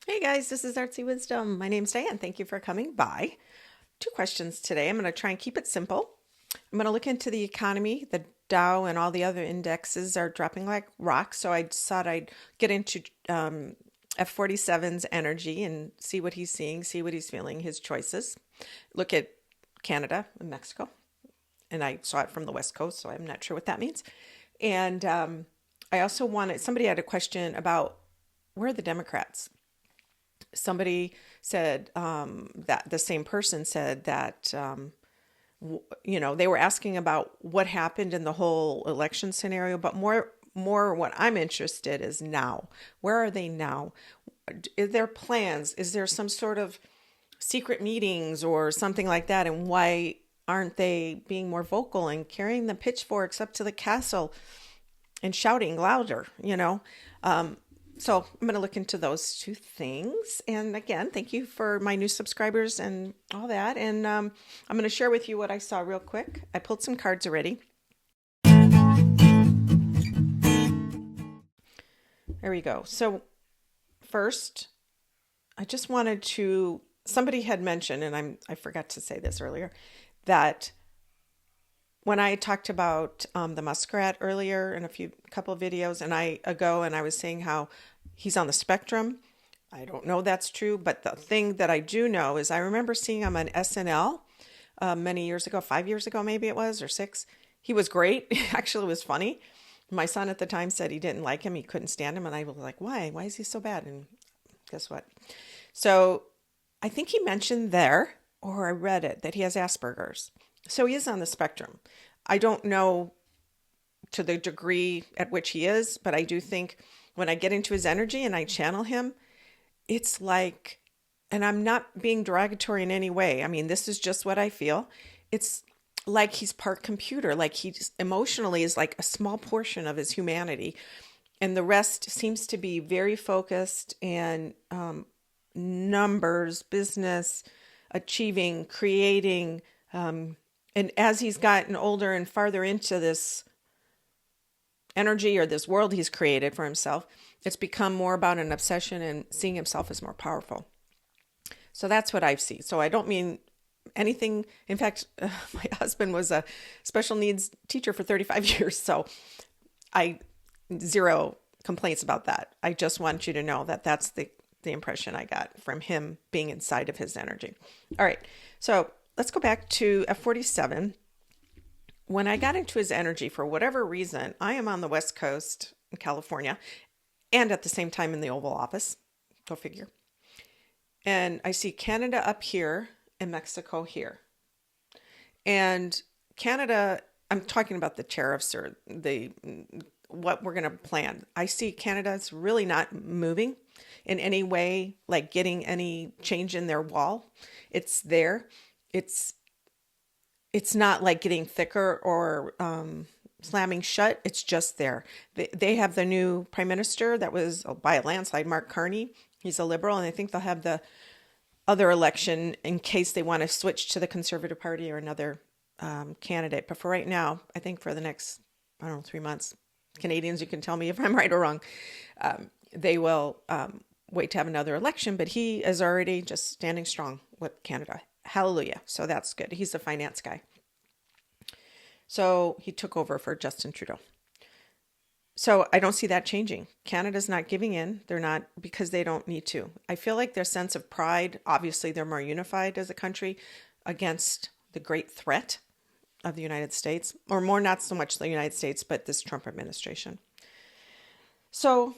Hey guys, this is ArtsyWisdom. My name's Diane. Thank you for coming by. Two questions today. I'm going to try and keep it simple. I'm going to look into the economy. The Dow and all the other indexes are dropping like rocks, so I thought I'd get into F47's energy and see what he's seeing, see what he's feeling, his choices. Look at Canada and Mexico. And I saw it from the West Coast, so I'm not sure what that means. And I also somebody had a question about where are the Democrats? Somebody said that the same person said that, they were asking about what happened in the whole election scenario, but more what I'm interested is now. Where are they now? Is there plans? Is there some sort of secret meetings or something like that? And why aren't they being more vocal and carrying the pitchforks up to the castle and shouting louder, So I'm going to look into those two things. And again, thank you for my new subscribers and all that. And I'm going to share with you what I saw real quick. I pulled some cards already. There we go. So first, I just wanted to, somebody had mentioned, and I forgot to say this earlier, that when I talked about the muskrat earlier in a couple of videos and I was saying how he's on the spectrum. I don't know that's true, but the thing that I do know is I remember seeing him on SNL many years ago, 5 years ago maybe it was, or 6. He was great. Actually, it was funny. My son at the time said he didn't like him. He couldn't stand him. And I was like, why? Why is he so bad? And guess what? So I think he mentioned there, or I read it, that he has Asperger's. So he is on the spectrum. I don't know to the degree at which he is, but I do think when I get into his energy and I channel him, it's like, and I'm not being derogatory in any way. I mean, this is just what I feel. It's like he's part computer, like he just emotionally is like a small portion of his humanity. And the rest seems to be very focused and numbers, business, achieving, creating, and as he's gotten older and farther into this energy or this world he's created for himself, it's become more about an obsession and seeing himself as more powerful. So that's what I see. So I don't mean anything. In fact, my husband was a special needs teacher for 35 years. So I zero complaints about that. I just want you to know that that's the impression I got from him being inside of his energy. All right. So let's go back to F47. When I got into his energy, for whatever reason, I am on the West Coast in California and at the same time in the Oval Office. Go figure. And I see Canada up here and Mexico here. And Canada, I'm talking about the tariffs or what we're going to plan. I see Canada's really not moving in any way, like getting any change in their wall. It's there. It's not like getting thicker or slamming shut. It's just there. They have the new prime minister that was by a landslide, Mark Carney. He's a liberal, and I think they'll have the other election in case they want to switch to the Conservative Party or another candidate. But for right now, I think for the next, 3 months, Canadians, you can tell me if I'm right or wrong, they will wait to have another election. But he is already just standing strong with Canada. Hallelujah. So that's good. He's a finance guy. So he took over for Justin Trudeau. So I don't see that changing. Canada's not giving in. They're not, because they don't need to. I feel like their sense of pride, obviously they're more unified as a country against the great threat of the United States, or more, not so much the United States, but this Trump administration. So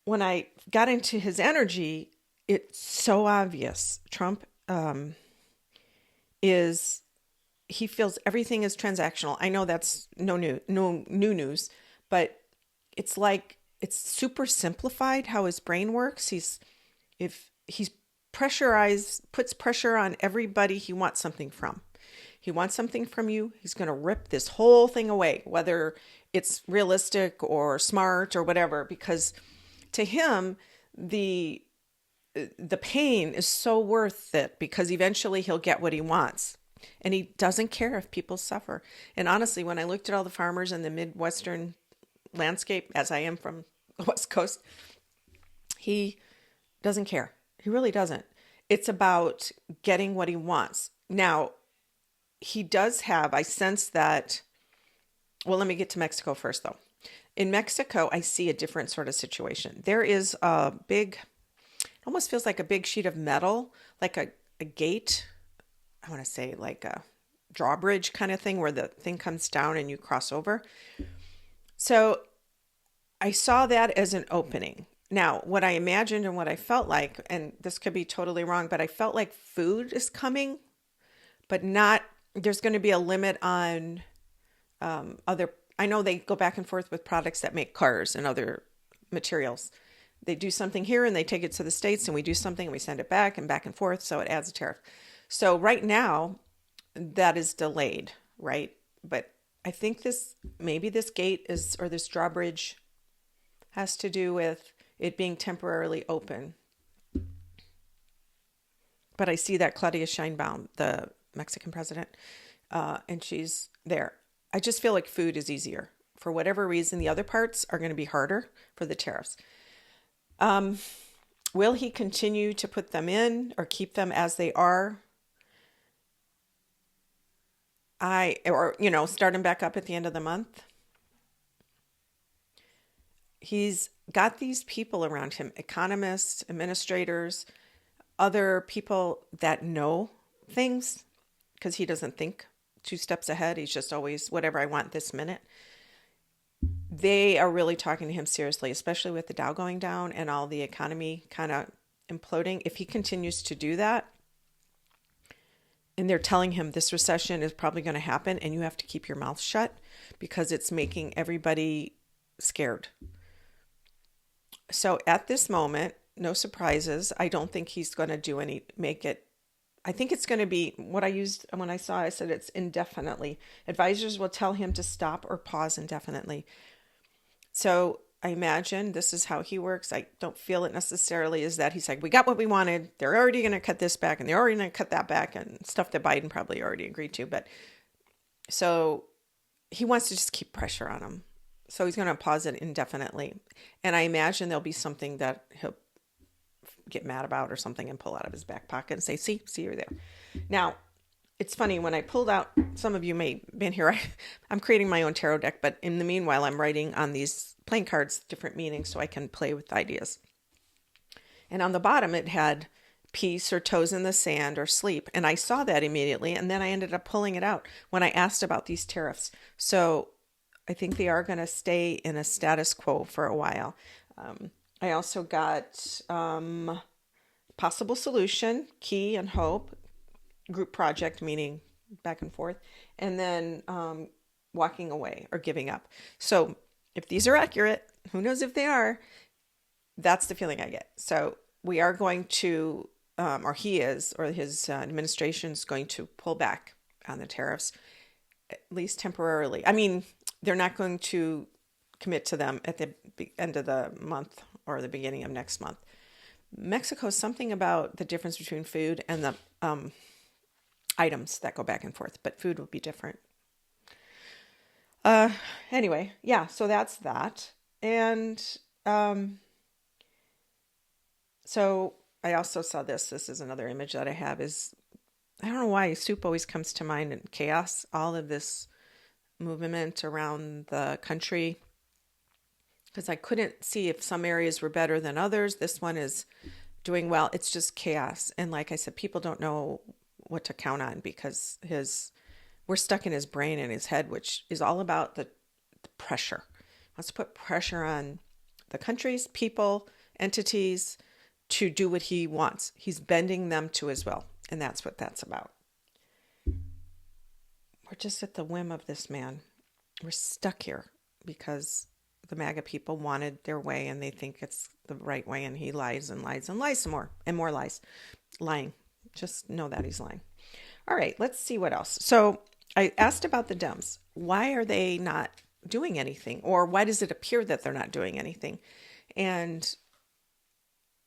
when I got into his energy, it's so obvious. Trump he feels everything is transactional. I know that's no new news, but it's like it's super simplified how his brain works. If he's pressurized, puts pressure on everybody he wants something from. He wants something from you, he's going to rip this whole thing away, whether it's realistic or smart or whatever, because to him, the pain is so worth it because eventually he'll get what he wants. And he doesn't care if people suffer. And honestly, when I looked at all the farmers in the Midwestern landscape, as I am from the West Coast, he doesn't care. He really doesn't. It's about getting what he wants. Now, he does have, I sense that, well, let me get to Mexico first, though. In Mexico, I see a different sort of situation. There is a big, almost feels like a big sheet of metal, like a gate. I want to say like a drawbridge kind of thing where the thing comes down and you cross over. So I saw that as an opening. Now, what I imagined and what I felt like, and this could be totally wrong, but I felt like food is coming, but not, there's going to be a limit on other, I know they go back and forth with products that make cars and other materials. They do something here and they take it to the States, and we do something and we send it back and forth. So it adds a tariff. So right now that is delayed, right? But I think maybe this gate is, or this drawbridge has to do with it being temporarily open. But I see that Claudia Sheinbaum, the Mexican president, and she's there. I just feel like food is easier. For whatever reason, the other parts are going to be harder for the tariffs. Will he continue to put them in or keep them as they are? Start them back up at the end of the month. He's got these people around him, economists, administrators, other people that know things, because he doesn't think 2 steps ahead. He's just always whatever I want this minute. They are really talking to him seriously, especially with the Dow going down and all the economy kind of imploding. If he continues to do that, and they're telling him this recession is probably going to happen and you have to keep your mouth shut because it's making everybody scared. So at this moment, no surprises. I don't think he's going to make it. I think it's going to be what I used when I said it's indefinitely. Advisors will tell him to stop or pause indefinitely. So I imagine this is how he works. I don't feel it necessarily is that he's like, we got what we wanted. They're already going to cut this back and they're already going to cut that back, and stuff that Biden probably already agreed to. But so he wants to just keep pressure on him. So he's going to pause it indefinitely. And I imagine there'll be something that he'll get mad about or something and pull out of his back pocket and say, see, you're there. Now, it's funny, when I pulled out, some of you may have been here, I'm creating my own tarot deck, but in the meanwhile, I'm writing on these playing cards different meanings so I can play with ideas. And on the bottom, it had peace or toes in the sand or sleep. And I saw that immediately. And then I ended up pulling it out when I asked about these tariffs. So I think they are going to stay in a status quo for a while. I also got possible solution, key and hope, group project, meaning back and forth, and then walking away or giving up. So if these are accurate, who knows if they are, that's the feeling I get. So we are going to, or he is, or his administration is going to pull back on the tariffs, at least temporarily. I mean, they're not going to commit to them at the end of the month or the beginning of next month. Mexico is something about the difference between food and the items that go back and forth, but food will be different. Anyway, yeah, so that's that. And so I also saw this is another image that I have is, I don't know why soup always comes to mind, and chaos, all of this movement around the country, because I couldn't see if some areas were better than others. This one is doing well. It's just chaos. And like I said, people don't know what to count on because we're stuck in his brain and his head, which is all about the pressure. Let's put pressure on the countries, people, entities to do what he wants. He's bending them to his will. And that's what that's about. We're just at the whim of this man. We're stuck here because the MAGA people wanted their way and they think it's the right way, and he lies and lies and lies some more and more lies. Lying. Just know that he's lying. All right, let's see what else. So I asked about the Dems. Why are they not doing anything? Or why does it appear that they're not doing anything? And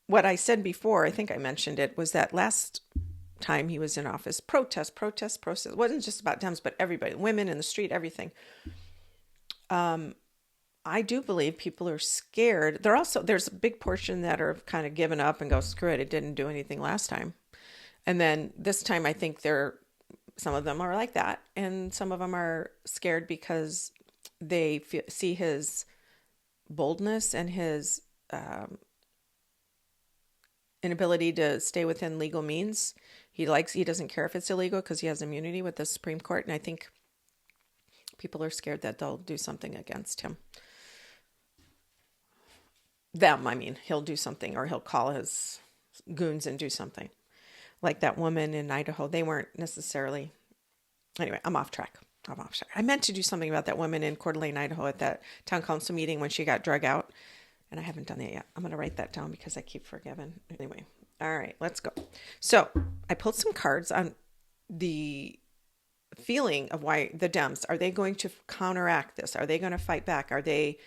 what I said before, I think I mentioned it, was that last time he was in office, protest. It wasn't just about Dems, but everybody, women in the street, everything. I do believe people are scared. There's a big portion that are kind of given up and go, screw it, it didn't do anything last time. And then this time I think some of them are like that. And some of them are scared because they see his boldness and his inability to stay within legal means. He doesn't care if it's illegal because he has immunity with the Supreme Court. And I think people are scared that they'll do something against him. He'll do something, or he'll call his goons and do something. Like that woman in Idaho, they weren't necessarily... Anyway, I'm off track. I meant to do something about that woman in Coeur d'Alene, Idaho at that town council meeting when she got drug out. And I haven't done that yet. I'm going to write that down because I keep forgetting. Anyway, all right, let's go. So I pulled some cards on the feeling of why the Dems, are they going to counteract this? Are they going to fight back? Are they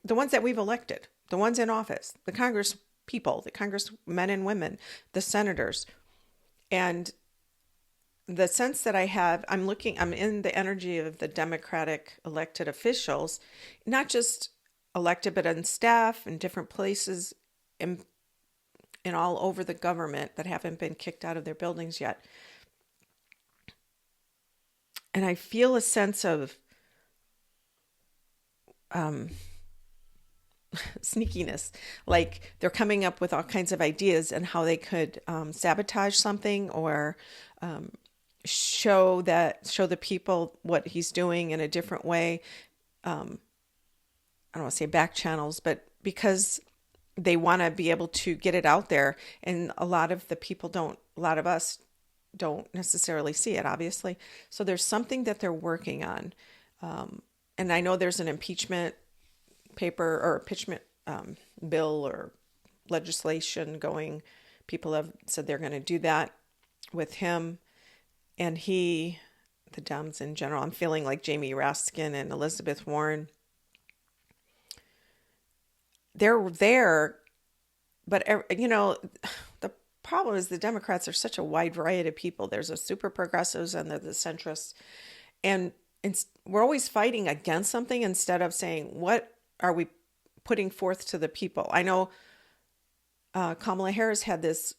the ones that we've elected, the ones in office, the Congress people, the Congress men and women, the senators? And the sense that I have, I'm in the energy of the Democratic elected officials, not just elected, but on staff in different places and all over the government that haven't been kicked out of their buildings yet. And I feel a sense of sneakiness, like they're coming up with all kinds of ideas and how they could sabotage something, or show the people what he's doing in a different way. I don't want to say back channels, but because they want to be able to get it out there, and a lot of us don't necessarily see it, obviously. So there's something that they're working on. And I know there's an impeachment paper or impeachment bill or legislation going. People have said they're going to do that with him. And the Dems in general, I'm feeling like Jamie Raskin and Elizabeth Warren. They're there, but the problem is the Democrats are such a wide variety of people. There's the super progressives and the centrists, and we're always fighting against something instead of saying, what are we putting forth to the people? I know Kamala Harris had this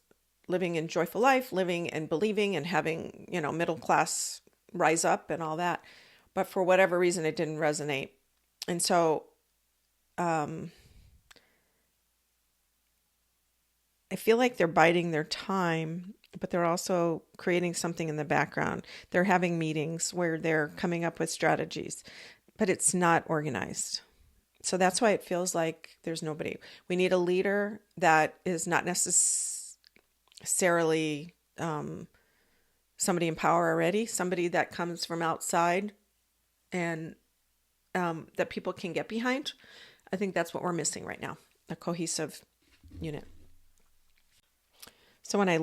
living in joyful life, living and believing and having, middle class rise up and all that. But for whatever reason, it didn't resonate. And so I feel like they're biding their time, but they're also creating something in the background. They're having meetings where they're coming up with strategies, but it's not organized. So that's why it feels like there's nobody. We need a leader that is not necessarily somebody in power already, somebody that comes from outside and that people can get behind. I think that's what we're missing right now, a cohesive unit. So when I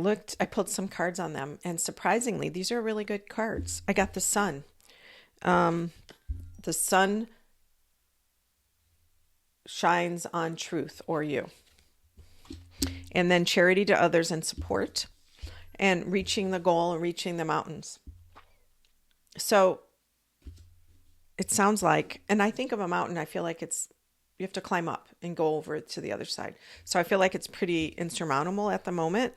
pulled some cards on them, and surprisingly, these are really good cards. I got the Sun. The Sun shines on truth or you. And then charity to others and support, and reaching the goal and reaching the mountains. So it sounds like, and I think of a mountain, I feel like you have to climb up and go over to the other side. So I feel like it's pretty insurmountable at the moment.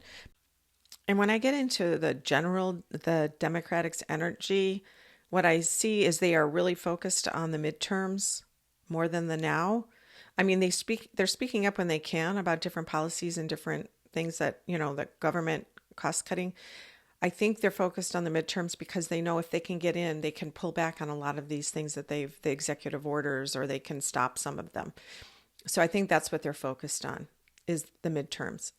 And when I get into the Democrats' energy, what I see is they are really focused on the midterms more than the now. I mean, they're speaking up when they can about different policies and different things that, the government cost cutting. I think they're focused on the midterms because they know if they can get in, they can pull back on a lot of these things that the executive orders, or they can stop some of them. So I think that's what they're focused on, is the midterms.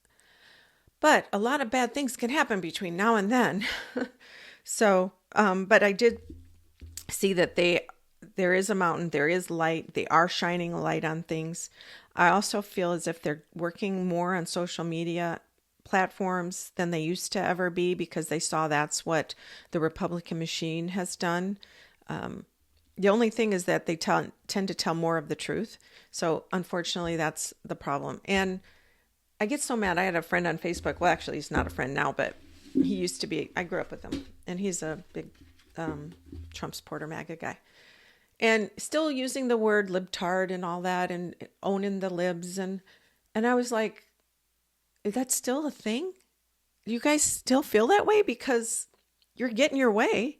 But a lot of bad things can happen between now and then. So, but I did see that there is a mountain, there is light, they are shining a light on things. I also feel as if they're working more on social media platforms than they used to ever be, because they saw that's what the Republican machine has done. The only thing is that they tend to tell more of the truth. So unfortunately, that's the problem. And I get so mad. I had a friend on Facebook. Well, actually, he's not a friend now, but he used to be. I grew up with him, and he's a big Trump supporter, MAGA guy. and still using the word libtard and all that and owning the libs. And I was like, is that still a thing? You guys still feel that way? Because you're getting your way.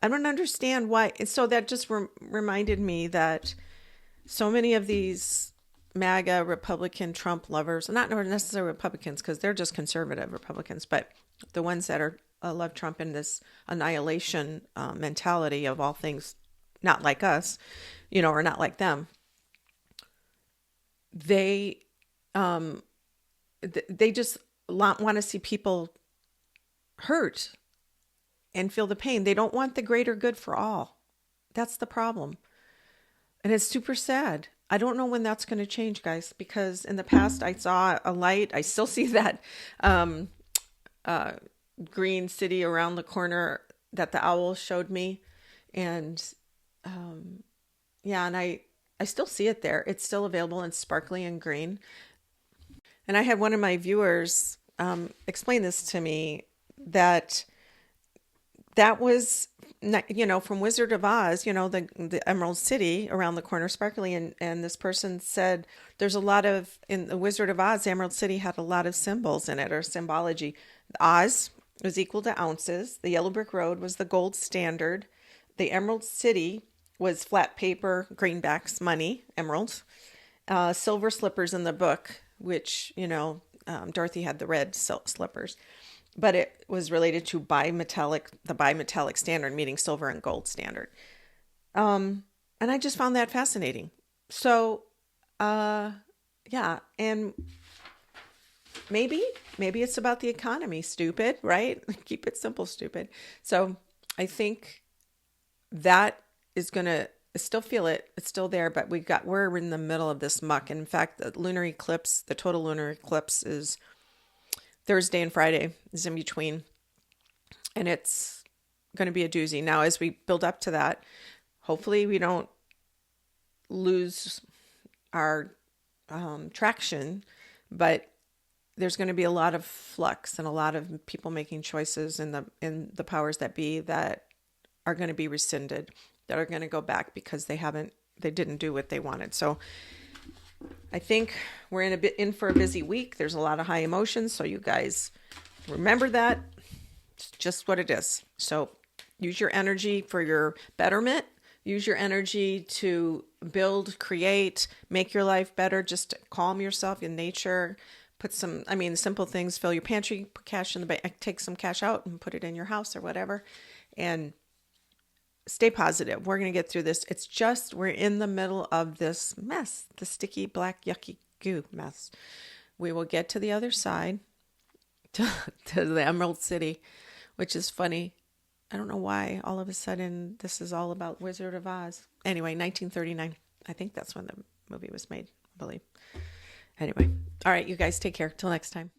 I don't understand why. And so that just reminded me that so many of these MAGA Republican Trump lovers, not necessarily Republicans because they're just conservative Republicans, but the ones that are love Trump in this annihilation mentality of all things not like us, or not like them. They just want to see people hurt and feel the pain. They don't want the greater good for all. That's the problem. And it's super sad. I don't know when that's going to change, guys, because in the past I saw a light. I still see that green city around the corner that the owl showed me. And and I still see it there. It's still available and sparkly and green. And I had one of my viewers explain this to me, that was, from Wizard of Oz, the Emerald City around the corner, sparkly. And this person said there's a lot of, in the Wizard of Oz, the Emerald City had a lot of symbols in it, or symbology. Oz was equal to ounces. The yellow brick road was the gold standard. The Emerald City was flat paper, greenbacks, money, emeralds. Silver slippers in the book, which, Dorothy had the red silk slippers. But it was related to the bimetallic standard, meaning silver and gold standard. And I just found that fascinating. So, and maybe it's about the economy, stupid, right? Keep it simple, stupid. So I think that is going to still feel it. It's still there, but we're in the middle of this muck. And in fact, the total lunar eclipse is Thursday and Friday is in between, and it's going to be a doozy. Now, as we build up to that, hopefully we don't lose our traction, but there's going to be a lot of flux and a lot of people making choices in the powers that be that are going to be rescinded, that are going to go back because they didn't do what they wanted. So I think we're in for a busy week. There's a lot of high emotions. So you guys remember that. It's just what it is. So use your energy for your betterment. Use your energy to build, create, make your life better. Just calm yourself in nature. Put simple things, fill your pantry, put cash in the bank, take some cash out and put it in your house or whatever. And stay positive. We're going to get through this. It's just, we're in the middle of this mess, the sticky, black, yucky goo mess. We will get to the other side, to the Emerald City, which is funny. I don't know why all of a sudden this is all about Wizard of Oz. Anyway, 1939. I think that's when the movie was made, I believe. Anyway. All right, you guys take care. Till next time.